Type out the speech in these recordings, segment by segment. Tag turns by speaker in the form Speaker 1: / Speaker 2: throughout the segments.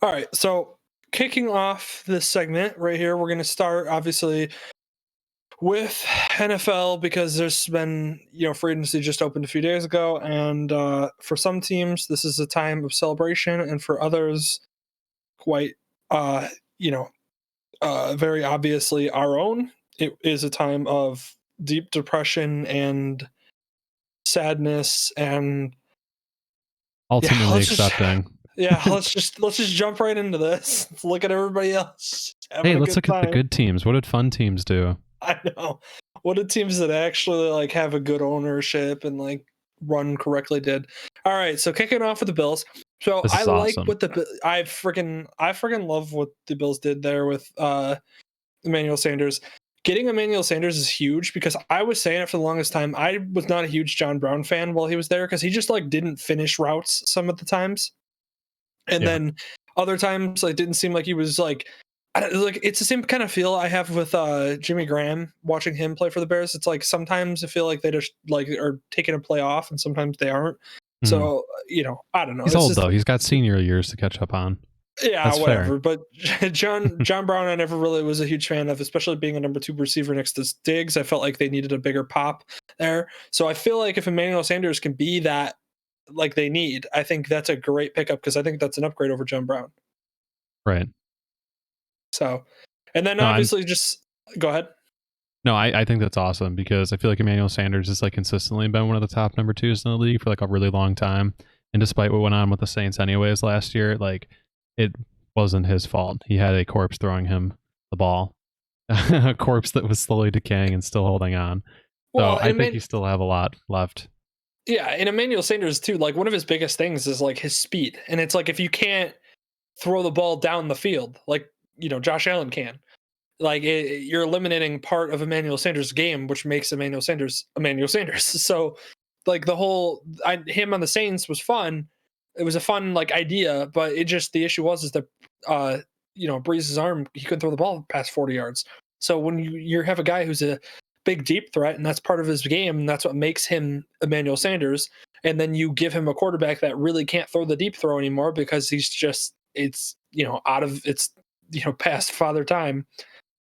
Speaker 1: All right, so kicking off this segment right here, we're going to start obviously with NFL because there's been, free agency just opened a few days ago, and for some teams this is a time of celebration, and for others, quite, uh, you know, very obviously our own, it is a time of deep depression and sadness, and
Speaker 2: ultimately accepting.
Speaker 1: let's just jump right into this. Let's look at everybody else having
Speaker 2: Hey,
Speaker 1: a
Speaker 2: let's
Speaker 1: good
Speaker 2: look at the
Speaker 1: time.
Speaker 2: good teams. What did fun teams do?
Speaker 1: I know. What did teams that actually like have a good ownership and like run correctly did? All right, so kicking off with the Bills. So
Speaker 2: This
Speaker 1: I
Speaker 2: is
Speaker 1: like
Speaker 2: awesome.
Speaker 1: what I freaking love what the Bills did there with Emmanuel Sanders. Getting Emmanuel Sanders is huge because I was saying it for the longest time. I was not a huge John Brown fan while he was there because he just like didn't finish routes some of the times. And
Speaker 2: Yeah.
Speaker 1: then other times, like, didn't seem like he was like, it's the same kind of feel I have with Jimmy Graham watching him play for the Bears. It's like sometimes I feel like they just like are taking a play off, and sometimes they aren't. So I don't know.
Speaker 2: He's
Speaker 1: It's
Speaker 2: old
Speaker 1: just,
Speaker 2: though. He's got senior years to catch up on.
Speaker 1: yeah,
Speaker 2: That's
Speaker 1: whatever.
Speaker 2: fair.
Speaker 1: But John Brown, I never really was a huge fan of, especially being a number 2 receiver next to Diggs. I felt like they needed a bigger pop there. So I feel like if Emmanuel Sanders can be that, like they need, I think that's a great pickup because I think that's an upgrade over John Brown.
Speaker 2: Right.
Speaker 1: So, and then
Speaker 2: No,
Speaker 1: obviously just go ahead.
Speaker 2: No, I think that's awesome because I feel like Emmanuel Sanders has like consistently been one of the top number 2s in the league for like a really long time. And despite what went on with the Saints anyways last year, like it wasn't his fault. He had a corpse throwing him the ball. A corpse that was slowly decaying and still holding on. So I think you still have a lot left.
Speaker 1: Yeah, and Emmanuel Sanders too, like one of his biggest things is like his speed. And it's like if you can't throw the ball down the field, like, Josh Allen can, like you're eliminating part of Emmanuel Sanders' game, which makes Emmanuel Sanders Emmanuel Sanders. So like the whole him on the Saints was fun. It was a fun like idea, but the issue is that Breeze's arm, he couldn't throw the ball past 40 yards. So when you have a guy who's a big deep threat and that's part of his game, and that's what makes him Emmanuel Sanders, and then you give him a quarterback that really can't throw the deep throw anymore because it's out of it's past father time.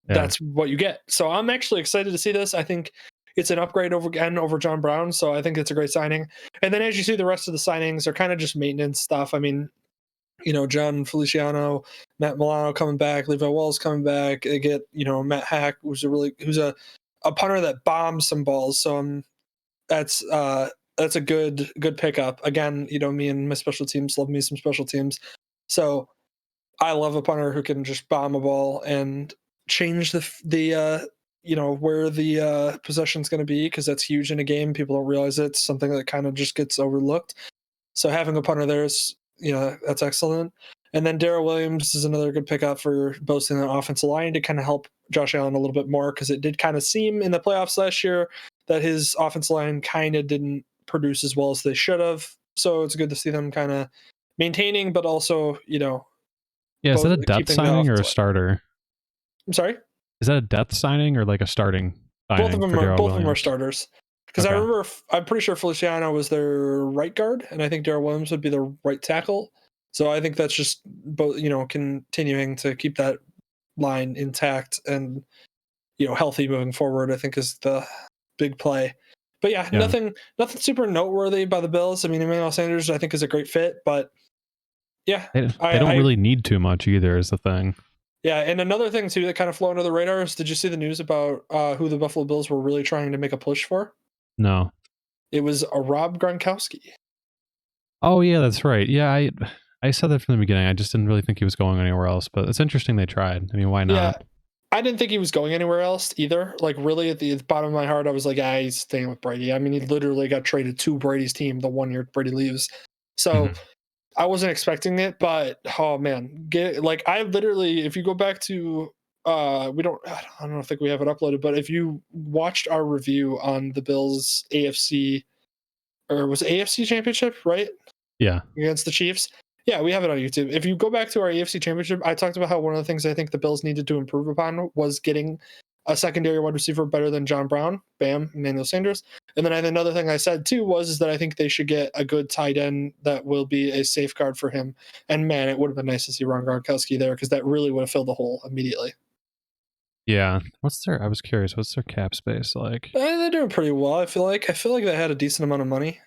Speaker 2: Yeah.
Speaker 1: That's what you get. So I'm actually excited to see this. I think it's an upgrade over John Brown. So I think it's a great signing. And then as you see, the rest of the signings are kind of just maintenance stuff. I mean, John Feliciano, Matt Milano coming back, Levi Wells coming back. They get, Matt Hack, who's a punter that bombs some balls. So that's a good pickup. Again, me and my special teams love me some special teams. So I love a punter who can just bomb a ball and change the where the possession's going to be, because that's huge in a game. People don't realize it's something that kind of just gets overlooked. So having a punter there is, that's excellent. And then Darrell Williams is another good pickup for boosting the offensive line to kind of help Josh Allen a little bit more, because it did kind of seem in the playoffs last year that his offensive line kind of didn't produce as well as they should have. So it's good to see them kind of maintaining, but also,
Speaker 2: Yeah, is that a depth signing or a starter?
Speaker 1: I'm sorry?
Speaker 2: Is that a depth signing or like a starting signing?
Speaker 1: Both of them are starters. Because okay. I'm pretty sure Feliciano was their right guard, and I think Darrell Williams would be the right tackle. So I think that's just both, continuing to keep that line intact and, healthy moving forward, I think is the big play. But yeah, nothing super noteworthy by the Bills. I mean, Emmanuel Sanders, I think, is a great fit, but yeah.
Speaker 2: They don't really need too much either, is the thing.
Speaker 1: Yeah, and another thing too that kind of flew under the radar is, did you see the news about who the Buffalo Bills were really trying to make a push for?
Speaker 2: No.
Speaker 1: It was a Rob Gronkowski.
Speaker 2: Oh yeah, that's right. Yeah, I said that from the beginning. I just didn't really think he was going anywhere else, but it's interesting they tried. I mean, why not?
Speaker 1: Yeah, I didn't think he was going anywhere else either. Like, really, at the bottom of my heart, I was like, he's staying with Brady. I mean, he literally got traded to Brady's team the 1 year Brady leaves. So I wasn't expecting it, but oh man, I literally, if you go back to I don't think we have it uploaded, but if you watched our review on the Bills AFC, or was it AFC Championship, right?
Speaker 2: Yeah.
Speaker 1: Against the Chiefs. Yeah, we have it on YouTube. If you go back to our AFC Championship, I talked about how one of the things I think the Bills needed to improve upon was getting a secondary wide receiver better than John Brown. Bam, Emmanuel Sanders. And then another thing I said too was that I think they should get a good tight end that will be a safeguard for him. And man, it would have been nice to see Ron Gronkowski there because that really would have filled the hole immediately.
Speaker 2: Yeah. I was curious, what's their cap space like?
Speaker 1: They're doing pretty well. I feel like they had a decent amount of money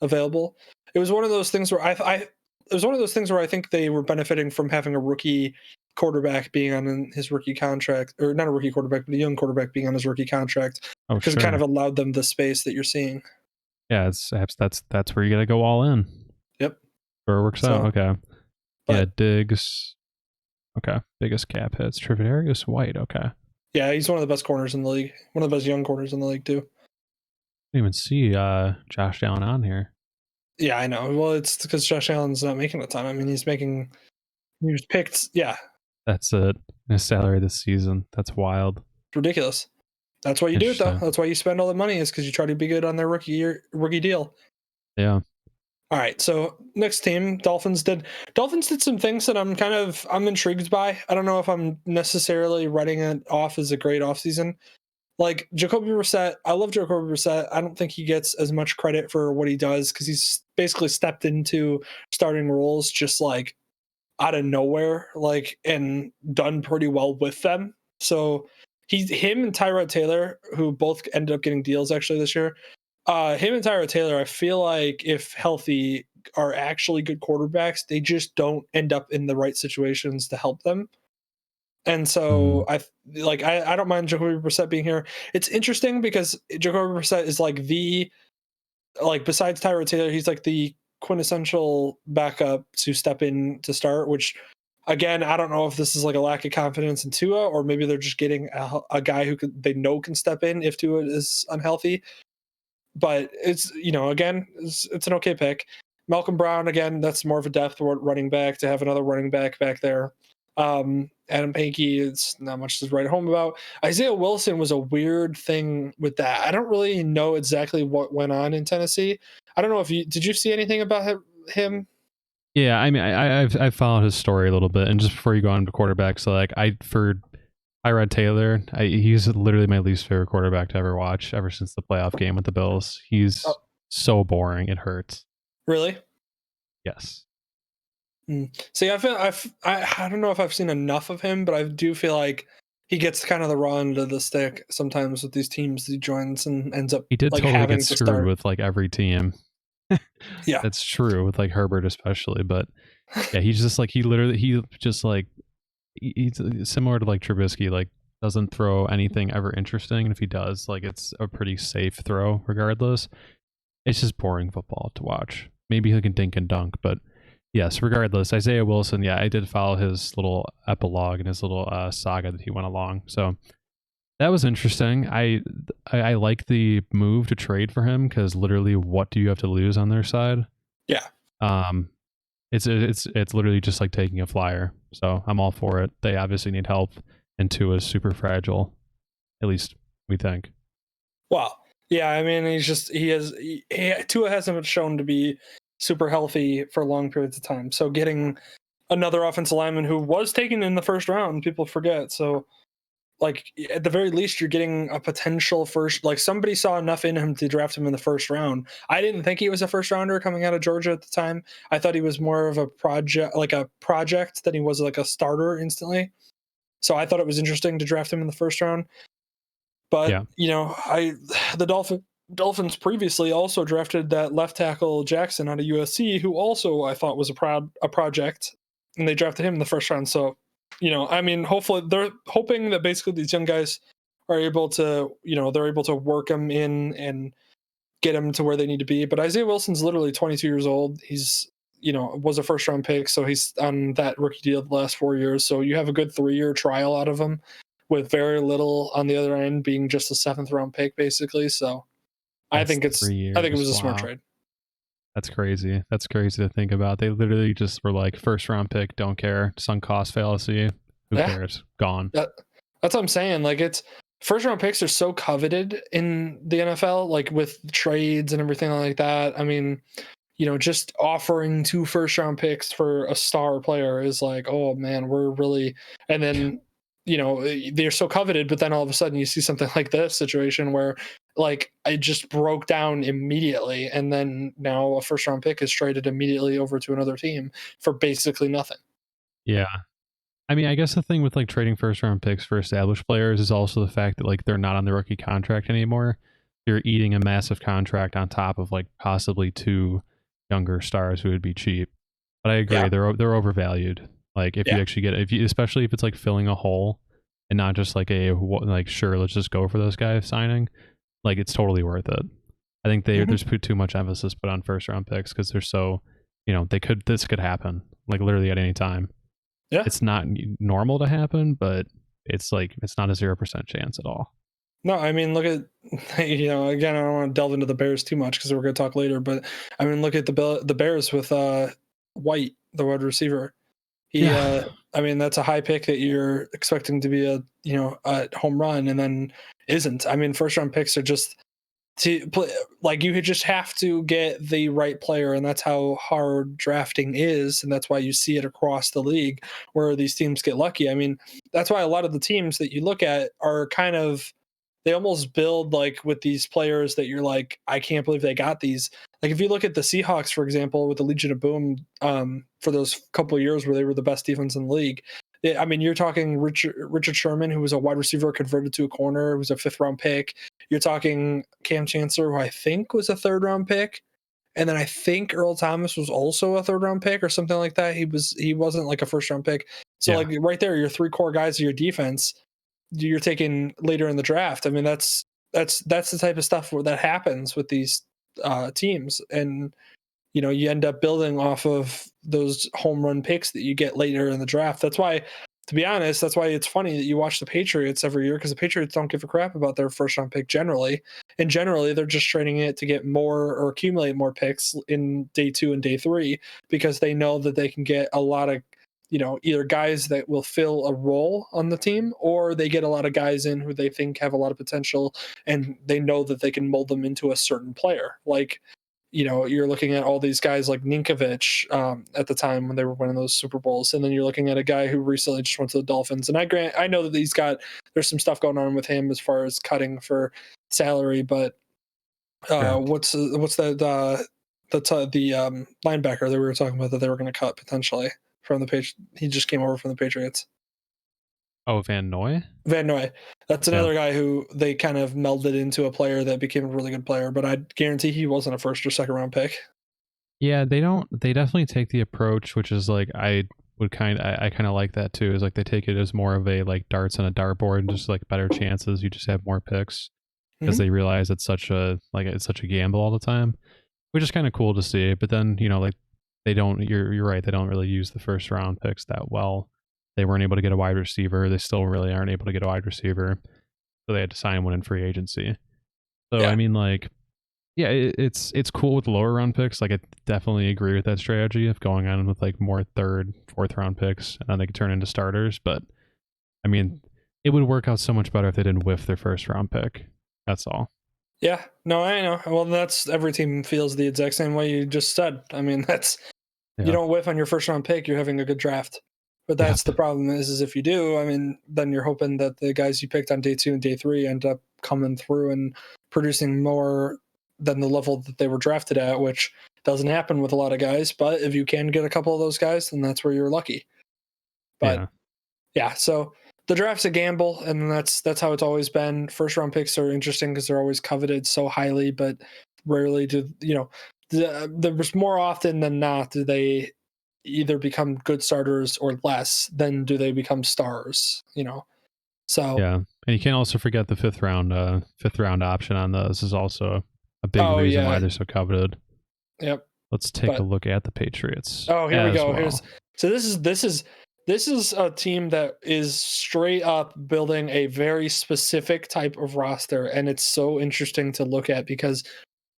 Speaker 1: available. It was one of those things where it was one of those things where I think they were benefiting from having a rookie quarterback being on his rookie contract, or not a rookie quarterback, but a young quarterback being on his rookie contract, because it kind of allowed them the space that you're seeing.
Speaker 2: Yeah, that's where you got to go all in.
Speaker 1: Yep.
Speaker 2: Where it works out. Okay.
Speaker 1: But,
Speaker 2: yeah, Diggs. Okay. Biggest cap hits. Tre'Davious White. Okay.
Speaker 1: Yeah, he's one of the best corners in the league. One of the best young corners in the league too.
Speaker 2: I didn't even see Josh Allen on here.
Speaker 1: Yeah, I know. Well, it's because Josh Allen's not making a ton. I mean, he was picked. Yeah.
Speaker 2: That's it. His salary this season. That's wild.
Speaker 1: It's ridiculous. That's why you do it, though. That's why you spend all the money, is because you try to be good on their rookie deal.
Speaker 2: Yeah.
Speaker 1: All right. So next team, Dolphins did some things that I'm intrigued by. I don't know if I'm necessarily writing it off as a great offseason. Like Jacoby Brissett, I love Jacoby Brissett. I don't think he gets as much credit for what he does because he's basically stepped into starting roles just like out of nowhere, like, and done pretty well with them. So him and Tyrod Taylor, who both ended up getting deals actually this year. Him and Tyrod Taylor, I feel like if healthy, are actually good quarterbacks. They just don't end up in the right situations to help them. And so I don't mind Jacoby Brissett being here. It's interesting because Jacoby Brissett is besides Tyrod Taylor, he's like the quintessential backup to step in to start, which again, I don't know if this is like a lack of confidence in Tua, or maybe they're just getting a guy who they know can step in if Tua is unhealthy. But it's, again, it's an okay pick. Malcolm Brown, again, that's more of a depth running back to have another running back there. Adam Pankey, it's not much to write home about. Isaiah Wilson was a weird thing with that. I don't really know exactly what went on in Tennessee. I don't know if did you see anything about him?
Speaker 2: Yeah, I mean, I've followed his story a little bit, and just before you go on to quarterbacks, so for Tyrod Taylor, he's literally my least favorite quarterback to ever watch ever since the playoff game with the Bills. He's so boring, it hurts.
Speaker 1: Really?
Speaker 2: Yes.
Speaker 1: See, I don't know if I've seen enough of him, but I do feel like he gets kind of the raw end of the stick sometimes with these teams he joins and ends up.
Speaker 2: He did totally
Speaker 1: having
Speaker 2: get
Speaker 1: to
Speaker 2: screwed
Speaker 1: start
Speaker 2: with every team.
Speaker 1: Yeah,
Speaker 2: that's true with Herbert especially, but yeah, he's just he's similar to Trubisky, doesn't throw anything ever interesting, and if he does, it's a pretty safe throw regardless. It's just boring football to watch. Maybe he can dink and dunk, but yes, regardless, Isaiah Wilson, yeah, I did follow his little epilogue and his little saga that he went along. So that was interesting. I like the move to trade for him because literally, what do you have to lose on their side?
Speaker 1: Yeah.
Speaker 2: It's literally just like taking a flyer. So I'm all for it. They obviously need help, and Tua is super fragile. At least we think.
Speaker 1: Well, yeah, I mean, Tua hasn't shown to be super healthy for long periods of time. So getting another offensive lineman who was taken in the first round, people forget. So at the very least, you're getting a potential first, somebody saw enough in him to draft him in the first round. I didn't think he was a first rounder coming out of Georgia at the time. I thought he was more of a project than he was a starter instantly. So I thought it was interesting to draft him in the first round. But, the Dolphins previously also drafted that left tackle Jackson out of USC, who also I thought was a project, and they drafted him in the first round. So, I mean, hopefully they're hoping that basically these young guys are able to, they're able to work them in and get them to where they need to be. But Isaiah Wilson's literally 22 years old. He's, was a first round pick. So he's on that rookie deal the last 4 years. So you have a good 3-year trial out of him with very little on the other end being just a 7th round pick, basically. So I think it was a smart trade.
Speaker 2: That's crazy. That's crazy to think about. They literally just were first round pick, don't care. Sunk cost fallacy. Who cares? Gone.
Speaker 1: That's what I'm saying. It's first round picks are so coveted in the NFL, with trades and everything like that. I mean, just offering 2 first round picks for a star player is oh man, we're really, and then they're so coveted, but then all of a sudden you see something like this situation where like it just broke down immediately, and then now a first round pick is traded immediately over to another team for basically nothing.
Speaker 2: Yeah. I mean, I guess the thing with like trading first round picks for established players is also the fact that like they're not on the rookie contract anymore. You're eating a massive contract on top of like possibly two younger stars who would be cheap. But I agree,
Speaker 1: Yeah,
Speaker 2: they're overvalued. Like if you
Speaker 1: yeah.
Speaker 2: actually get if you especially if it's like filling a hole and not just like like sure let's just go for those guys signing, like it's totally worth it. I think
Speaker 1: Hmm.
Speaker 2: there's put too much emphasis put on first round picks because they're so this could happen like literally at any time.
Speaker 1: Yeah.
Speaker 2: It's not normal to happen, but it's like it's not a 0% chance at all.
Speaker 1: No, I mean, look at again, I don't want to delve into the Bears too much because we're going to talk later. But I mean, look at the Bears with White, the wide receiver. He,
Speaker 2: Yeah,
Speaker 1: I mean, that's a high pick that you're expecting to be a home run, and then isn't. I mean, first round picks are just to play, like you just have to get the right player, and that's how hard drafting is, and that's why you see it across the league where these teams get lucky. I mean, that's why a lot of the teams that you look at are kind of, they almost build like with these players that you're like, I can't believe they got these. Like if you look at the Seahawks, for example, with the Legion of Boom, for those couple of years where they were the best defense in the league. I mean, you're talking Richard Sherman, who was a wide receiver converted to a corner, who was a fifth round pick. You're talking Cam Chancellor, who I think was a third round pick. And then I think Earl Thomas was also a third round pick or something like that. He wasn't like a first round pick. So
Speaker 2: yeah,
Speaker 1: like right there, your three core guys of your defense, you're taking later in the draft. I mean, that's the type of stuff that happens with these teams, and you end up building off of those home run picks that you get later in the draft. That's why, to be honest, that's why it's funny that you watch the Patriots every year, because the Patriots don't give a crap about their first round pick generally. And generally, they're just trading it to get more or accumulate more picks in day 2 and day 3, because they know that they can get a lot of, either guys that will fill a role on the team, or they get a lot of guys in who they think have a lot of potential, and they know that they can mold them into a certain player. Like, you're looking at all these guys like Ninkovich at the time when they were winning those Super Bowls, and then you're looking at a guy who recently just went to the Dolphins. And I know that there's some stuff going on with him as far as cutting for salary, but
Speaker 2: sure.
Speaker 1: what's the linebacker that we were talking about that they were going to cut potentially from the page? He just came over from the Patriots.
Speaker 2: Oh, Van Noy.
Speaker 1: Van Noy. That's
Speaker 2: Yeah,
Speaker 1: another guy who they kind of melded into a player that became a really good player, but I guarantee he wasn't a first or second round pick.
Speaker 2: yeah. They don't. They definitely take the approach, which is like I kind of like that too. Is like they take it as more of a like darts on a dartboard, and just like better chances. You just have more picks because
Speaker 1: Hmm.
Speaker 2: they realize it's such a gamble all the time, which is kind of cool to see. But then like they don't. You're right. They don't really use the first round picks that well. They weren't able to get a wide receiver. They still really aren't able to get a wide receiver, so they had to sign one in free agency. So I
Speaker 1: Yeah.
Speaker 2: mean, like, yeah, it's cool with lower round picks. Like, I definitely agree with that strategy of going on with like more third, fourth round picks, and then they could turn into starters. But I mean, it would work out so much better if they didn't whiff their first round pick. That's all.
Speaker 1: Yeah, no, I know. Well, that's every team feels the exact same way you just said. I mean, that's, you
Speaker 2: Yeah.
Speaker 1: don't whiff on your first round pick, you're having a good draft. But that's
Speaker 2: Yep.
Speaker 1: the problem is if you do, I mean, then you're hoping that the guys you picked on day 2 and day 3 end up coming through and producing more than the level that they were drafted at, which doesn't happen with a lot of guys. But if you can get a couple of those guys, then that's where you're lucky. But
Speaker 2: Yeah.
Speaker 1: yeah, so the draft's a gamble, and that's how it's always been. First round picks are interesting because they're always coveted so highly, but rarely do there's more often than not do they either become good starters or less than do they become stars. So
Speaker 2: Yeah. And you can't also forget the fifth round option on those is also a big
Speaker 1: oh
Speaker 2: reason why
Speaker 1: yeah,
Speaker 2: they're so coveted.
Speaker 1: yep.
Speaker 2: Let's take a
Speaker 1: But
Speaker 2: look at the Patriots
Speaker 1: oh, here we
Speaker 2: as
Speaker 1: go. Here's
Speaker 2: well.
Speaker 1: so this is a team that is straight up building a very specific type of roster, and it's so interesting to look at because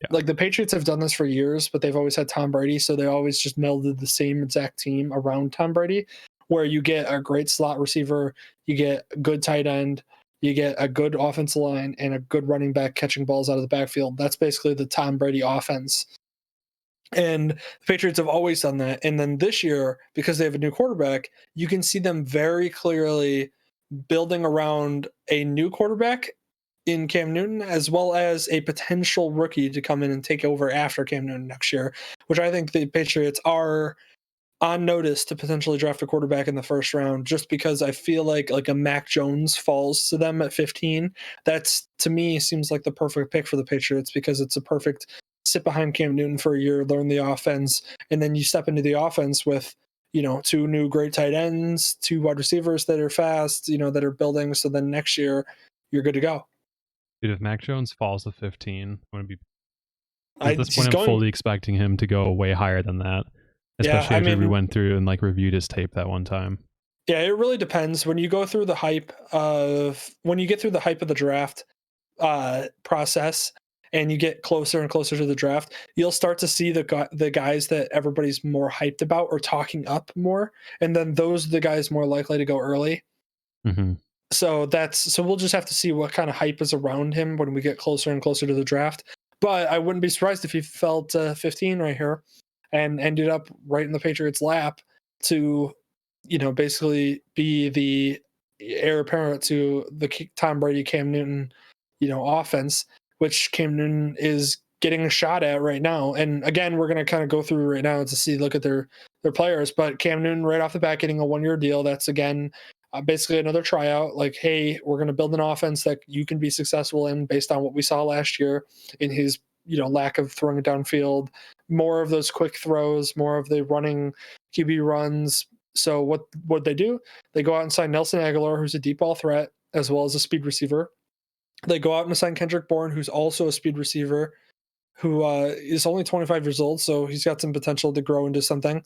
Speaker 2: Yeah.
Speaker 1: like the Patriots have done this for years, but they've always had Tom Brady, so they always just melded the same exact team around Tom Brady, where you get a great slot receiver, you get a good tight end, you get a good offensive line, and a good running back catching balls out of the backfield. That's basically the Tom Brady offense. And the Patriots have always done that. And then this year, because they have a new quarterback, you can see them very clearly building around a new quarterback in Cam Newton, as well as a potential rookie to come in and take over after Cam Newton next year, which I think the Patriots are on notice to potentially draft a quarterback in the first round, just because I feel like a Mac Jones falls to them at 15. That's, to me, seems like the perfect pick for the Patriots, because it's a perfect sit behind Cam Newton for a year, learn the offense, and then you step into the offense with, two new great tight ends, two wide receivers that are fast, that are building. So then next year you're good to go.
Speaker 2: Dude, if Mac Jones falls to 15, I'm going to be at this point.
Speaker 1: He's
Speaker 2: I'm
Speaker 1: going,
Speaker 2: fully expecting him to go way higher than that,
Speaker 1: yeah,
Speaker 2: especially after we went through and reviewed his tape that one time.
Speaker 1: Yeah, it really depends. When you get through the hype of the draft process, and you get closer and closer to the draft, you'll start to see the guys that everybody's more hyped about or talking up more, and then those are the guys more likely to go early.
Speaker 2: Mm-hmm.
Speaker 1: So we'll just have to see what kind of hype is around him when we get closer and closer to the draft. But I wouldn't be surprised if he fell to 15 right here and ended up right in the Patriots' lap to, basically be the heir apparent to the Tom Brady, Cam Newton, offense, which Cam Newton is getting a shot at right now. And again, we're going to kind of go through right now to look at their players. But Cam Newton right off the bat getting a 1-year deal. That's, again, basically another tryout. Like, hey, we're going to build an offense that you can be successful in based on what we saw last year in his, lack of throwing it downfield, more of those quick throws, more of the running QB runs. So what they do? They go out and sign Nelson Aguilar, who's a deep ball threat, as well as a speed receiver. They go out and sign Kendrick Bourne, who's also a speed receiver, who is only 25 years old, so he's got some potential to grow into something.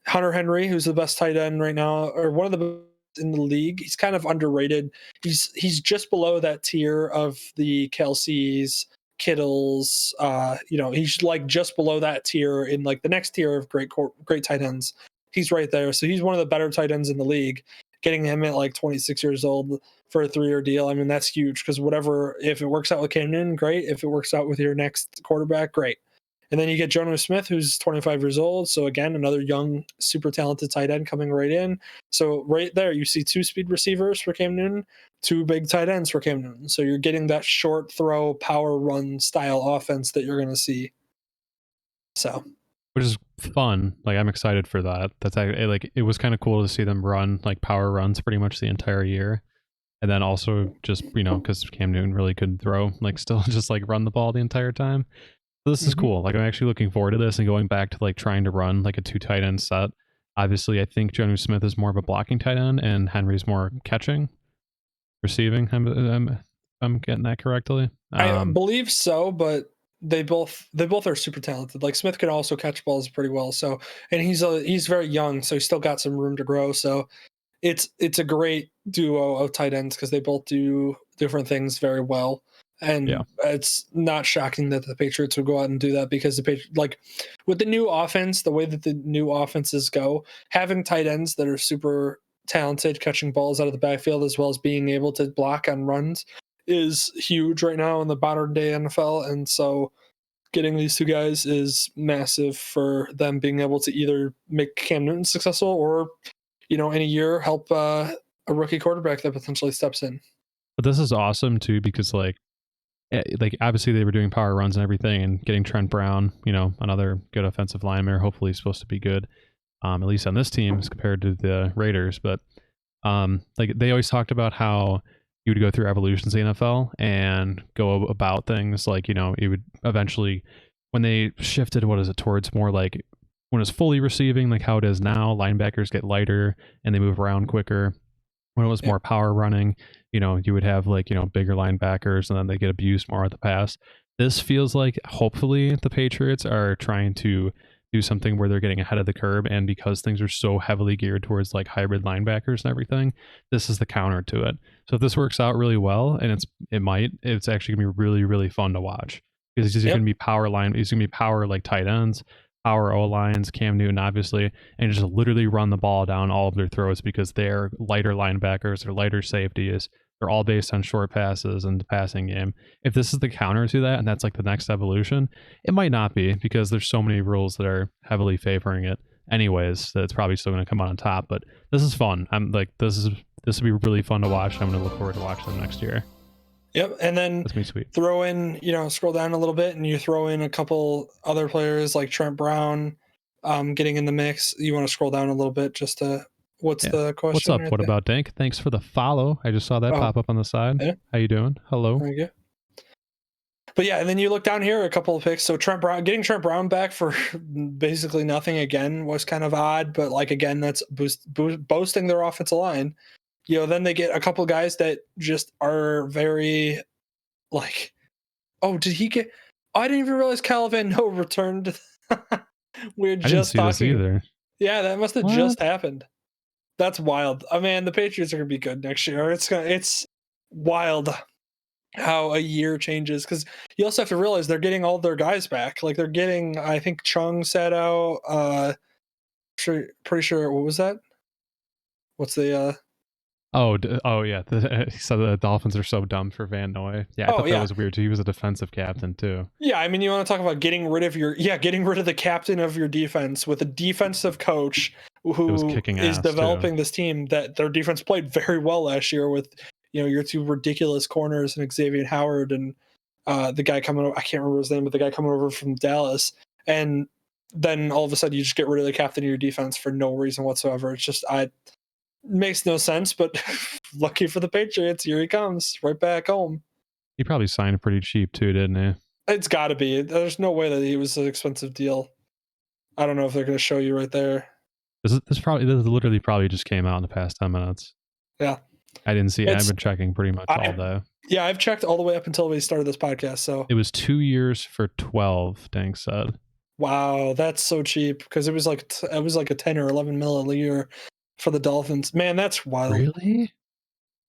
Speaker 1: Hunter Henry, who's the best tight end right now, or one of the best in the league. He's kind of underrated. He's just below that tier of the Kelce's, Kittles. He's just below that tier in the next tier of great tight ends. He's right there. So he's one of the better tight ends in the league. Getting him at 26 years old for a 3-year deal, I mean, that's huge, because if it works out with Cam Newton, great. If it works out with your next quarterback, great. And then you get Jonnu Smith, who's 25 years old. So again, another young, super talented tight end coming right in. So right there, you see 2 speed receivers for Cam Newton, 2 big tight ends for Cam Newton. So you're getting that short throw, power run style offense that you're going to see. So,
Speaker 2: which is fun. I'm excited for that. That's it was kind of cool to see them run power runs pretty much the entire year. And then also just, because Cam Newton really couldn't throw, still just run the ball the entire time. So this is cool. I'm actually looking forward to this and going back to trying to run a 2 tight end set. Obviously, I think Jonnu Smith is more of a blocking tight end and Henry's more catching, receiving. I'm getting that correctly.
Speaker 1: I believe so, but they both are super talented. Smith can also catch balls pretty well. So, and he's very young, so he's still got some room to grow. So it's a great duo of tight ends, because they both do different things very well. And it's not shocking that the Patriots would go out and do that, because the Patriots, with the new offense, the way that the new offenses go, having tight ends that are super talented catching balls out of the backfield, as well as being able to block on runs, is huge right now in the modern day NFL. And so getting these 2 guys is massive for them being able to either make Cam Newton successful or, in a year help a rookie quarterback that potentially steps in.
Speaker 2: But this is awesome too, because obviously they were doing power runs and everything, and getting Trent Brown, another good offensive lineman, hopefully he's supposed to be good, at least on this team as compared to the Raiders. But they always talked about how you would go through evolutions in the NFL and go about things you would eventually, when they shifted, towards more when it's fully receiving, how it is now, linebackers get lighter and they move around quicker. When it was more power running, you would have bigger linebackers, and then they get abused more at the pass. This feels like hopefully the Patriots are trying to do something where they're getting ahead of the curve, and because things are so heavily geared towards hybrid linebackers and everything, this is the counter to it. So if this works out really well, and it's actually gonna be really, really fun to watch, because it's gonna be power tight ends, power O-lines, Cam Newton obviously, and just literally run the ball down all of their throats, because they're lighter linebackers, they're lighter safeties, they're all based on short passes and the passing game. If this is the counter to that, and that's the next evolution, it might not be, because there's so many rules that are heavily favoring it anyways that it's probably still going to come out on top. But this is fun. This this will be really fun to watch. I'm going to look forward to watching them next year.
Speaker 1: Yep, and then
Speaker 2: That's me sweet.
Speaker 1: throw in, scroll down a little bit, and you throw in a couple other players like Trent Brown, getting in the mix. You want to scroll down a little bit just to. What's the question?
Speaker 2: What's up?
Speaker 1: Right
Speaker 2: What
Speaker 1: there?
Speaker 2: about Dank? Thanks for the follow. I just saw that pop up on the side.
Speaker 1: Yeah.
Speaker 2: How you doing? Hello.
Speaker 1: There you go. But yeah, and then you look down here, a couple of picks. So getting Trent Brown back for basically nothing again was kind of odd, but like again, that's boasting their offensive line. Then they get a couple of guys that just are very like, oh, did he get? Oh, I didn't even realize Kyle Van Noy returned. We're just
Speaker 2: I didn't see
Speaker 1: talking.
Speaker 2: this either.
Speaker 1: Yeah, that must have just happened. That's wild. I mean, the Patriots are gonna be good next year. It's wild how a year changes, because you also have to realize they're getting all their guys back. Like they're getting, I think Chung sat out. Pretty sure. What was that? What's the?
Speaker 2: Oh yeah. So the Dolphins are so dumb for Van Noy. Yeah, I thought that was weird too. He was a defensive captain too.
Speaker 1: Yeah, I mean, you want to talk about getting rid of the captain of your defense with a defensive coach who is developing this team. That their defense played very well last year with your two ridiculous corners and Xavier Howard and the guy coming over, I can't remember his name, but the guy coming over from Dallas. And then all of a sudden you just get rid of the captain of your defense for no reason whatsoever. It's just makes no sense, but lucky for the Patriots, here he comes right back home.
Speaker 2: He probably signed pretty cheap too, didn't he?
Speaker 1: It's got to be. There's no way that he was an expensive deal. I don't know if they're going to show you right there.
Speaker 2: This literally probably just came out in the past 10 minutes.
Speaker 1: Yeah.
Speaker 2: I didn't see it. I've been checking pretty much all day.
Speaker 1: Yeah, I've checked all the way up until we started this podcast. So
Speaker 2: it was 2 years for 12, Dank said.
Speaker 1: Wow, that's so cheap, because it was like a 10 or 11 mil a year for the Dolphins. Man, that's wild.
Speaker 2: Really?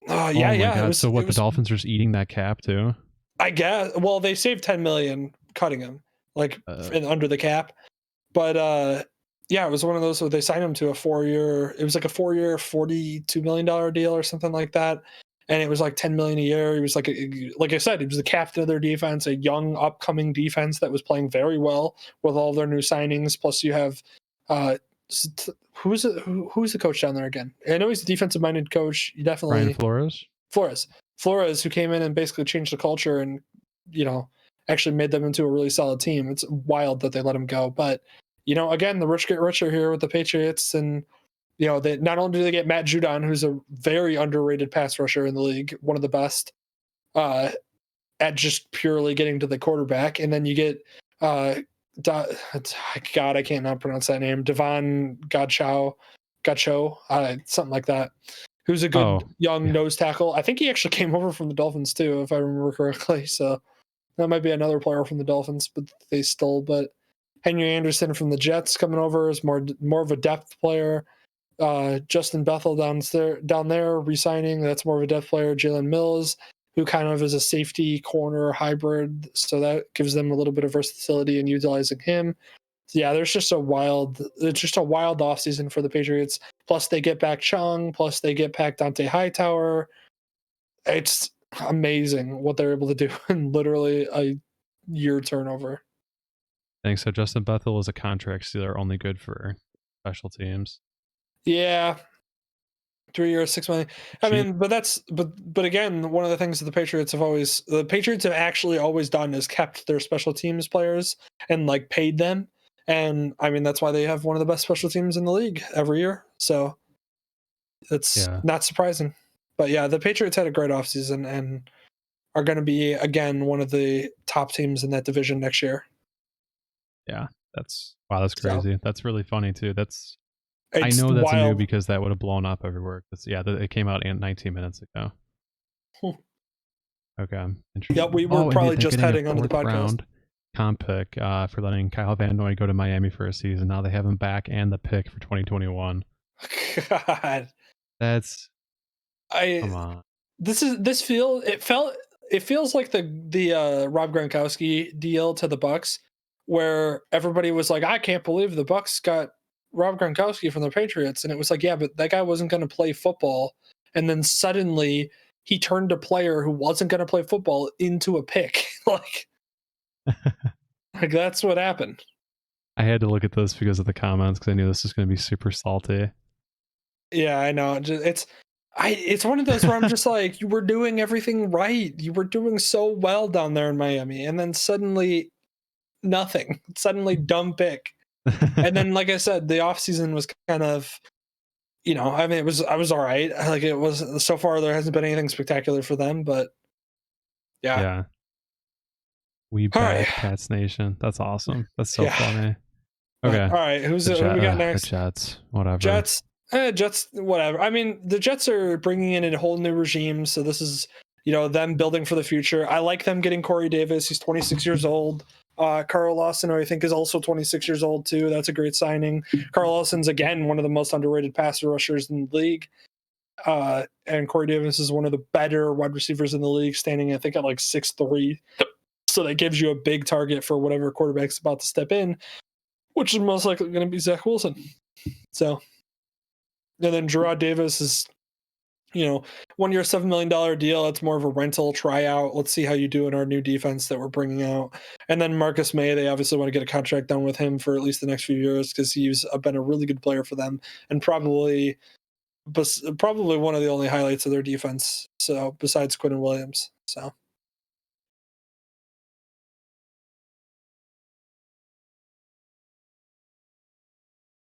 Speaker 1: Oh yeah, yeah.
Speaker 2: God. So the Dolphins are just eating that cap too?
Speaker 1: I guess. Well, they saved $10 million cutting him, under the cap. But yeah, it was one of those where they signed him to a 4-year. It was like a 4-year, $42 million deal or something like that, and it was like $10 million a year. He was like I said, he was the captain of their defense, a young upcoming defense that was playing very well with all their new signings. Plus, you have who's the coach down there again? I know he's a defensive minded coach. You definitely
Speaker 2: Brian
Speaker 1: Flores, who came in and basically changed the culture and actually made them into a really solid team. It's wild that they let him go, but again, the rich get richer here with the Patriots, and they not only do they get Matt Judon, who's a very underrated pass rusher in the league, one of the best at just purely getting to the quarterback, and then you get God, I can't not pronounce that name, Devon Godchow, something like that, who's a good young nose tackle. I think he actually came over from the Dolphins too, if I remember correctly. So that might be another player from the Dolphins, but they stole. But Henry Anderson from the Jets coming over is more of a depth player. Justin Bethel down there re-signing. That's more of a depth player. Jalen Mills, who kind of is a safety corner hybrid, so that gives them a little bit of versatility in utilizing him. So yeah, it's just a wild offseason for the Patriots. Plus they get back Chung. Plus they get back Dante Hightower. It's amazing what they're able to do in literally a year turnover.
Speaker 2: Thanks. So Justin Bethel is a contract stealer, only good for special teams.
Speaker 1: Yeah, 3 years, $6 million. I mean, but again, one of the things that the Patriots have actually always done is kept their special teams players and paid them, and I mean that's why they have one of the best special teams in the league every year. So it's not surprising. But yeah, the Patriots had a great offseason and are going to be again one of the top teams in that division next year.
Speaker 2: Yeah, that's crazy. So, that's really funny too. I know that's
Speaker 1: wild.
Speaker 2: new because that would have blown up everywhere. It came out 19 minutes ago. Okay, interesting.
Speaker 1: Yeah, we were probably just heading onto the podcast.
Speaker 2: Round comp pick for letting Kyle Van Noy go to Miami for a season. Now they have him back and the pick for 2021.
Speaker 1: God,
Speaker 2: come on.
Speaker 1: It feels like the Rob Gronkowski deal to the Bucs, where everybody was like, I can't believe the Bucs got Rob Gronkowski from the Patriots, and it was like, yeah, but that guy wasn't going to play football, and then suddenly he turned a player who wasn't going to play football into a pick. like that's what happened.
Speaker 2: I had to look at this because of the comments, because I knew this was going to be super salty.
Speaker 1: Yeah, I know. It's one of those where I'm just like, you were doing everything right. You were doing so well down there in Miami, and then suddenly nothing. Suddenly dumb pick. And then, like I said, the offseason was kind of, I mean, I was all right. Like it was so far, there hasn't been anything spectacular for them, but yeah.
Speaker 2: Yeah. We
Speaker 1: All right.
Speaker 2: back Pats Nation. That's awesome. That's so
Speaker 1: Yeah.
Speaker 2: funny.
Speaker 1: But,
Speaker 2: Okay.
Speaker 1: all right. Who we got
Speaker 2: The
Speaker 1: next?
Speaker 2: Jets. Whatever.
Speaker 1: Jets, whatever. I mean, the Jets are bringing in a whole new regime, so this is, them building for the future. I like them getting Corey Davis. He's 26 years old. Carl Lawson, who I think is also 26 years old too. That's a great signing. Carl Lawson's again one of the most underrated passer rushers in the league. And Corey Davis is one of the better wide receivers in the league, standing I think at like 6'3". So that gives you a big target for whatever quarterback's about to step in, which is most likely going to be Zach Wilson. So, and then Gerard Davis is, 1 year, $7 million deal. It's more of a rental tryout. Let's see how you do in our new defense that we're bringing out. And then Marcus May, they obviously want to get a contract done with him for at least the next few years because he's been a really good player for them and probably one of the only highlights of their defense. So besides Quinn Williams. So